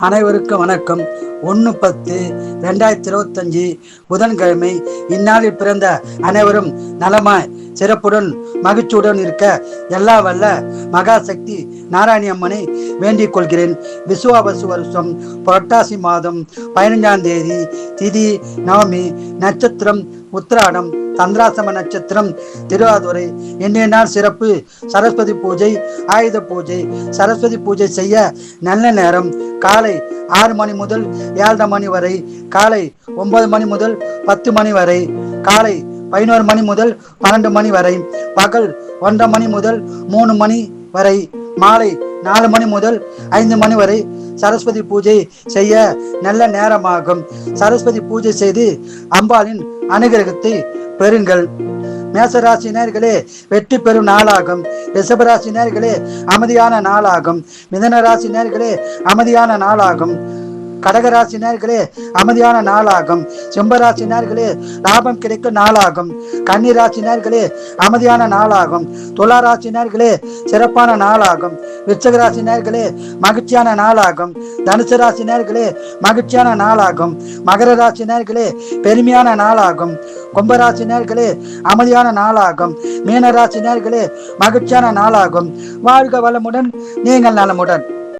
அனைவருக்கும் வணக்கம். 1/10/2025 புதன்கிழமை. இந்நாளில் பிறந்த அனைவரும் நலமாய் சிறப்புடன் மகிழ்ச்சியுடன் இருக்க எல்லா வல்ல மகாசக்தி நாராயணி அம்மனை வேண்டிக் கொள்கிறேன். விசுவாவசு வருஷம் புரட்டாசி மாதம் 15ஆம் தேதி, திதி நவமி, நட்சத்திரம் உத்திராடம், சந்திராசம நட்சத்திரம் திருவாதுரை. இன்றைய நாள் சிறப்பு சரஸ்வதி பூஜை, ஆயுத பூஜை. சரஸ்வதி பூஜை செய்ய நல்ல நேரம் காலை 6 மணி முதல் 7:30 மணி வரை, காலை 9 மணி முதல் 10 மணி வரை, காலை 11 மணி முதல் 12 மணி வரை, பகல் 1:30 மணி முதல் 3 மணி வரை, மாலை 4 மணி முதல் 5 மணி வரை சரஸ்வதி பூஜை செய்ய நல்ல நேரமாகும். சரஸ்வதி பூஜை செய்து அம்பாளின் அனுகிரகத்தை பெறுங்கள். மேசராசினியர்களே வெற்றி பெறும் நாளாகும். ரிஷபராசினியர்களே அமைதியான நாளாகும். மிதன ராசினியர்களே அமைதியான நாளாகும். கடகராசினியர்களே அமைதியான நாளாகும். சிம்மராசினியர்களே லாபம் கிடைக்கும் நாளாகும். கன்னிராசினியர்களே அமைதியான நாளாகும். துளாராசினியர்களே சிறப்பான நாளாகும். விருச்சிகராசினியர்களே மகிழ்ச்சியான நாளாகும். தனுசு ராசினியர்களே மகிழ்ச்சியான நாளாகும். மகர ராசினியர்களே பெருமையான நாளாகும். கும்பராசினியர்களே அமைதியான நாளாகும். மீன ராசினியர்களே மகிழ்ச்சியான நாளாகும். வாழ்க வளமுடன், நீங்கள் நலமுடன்.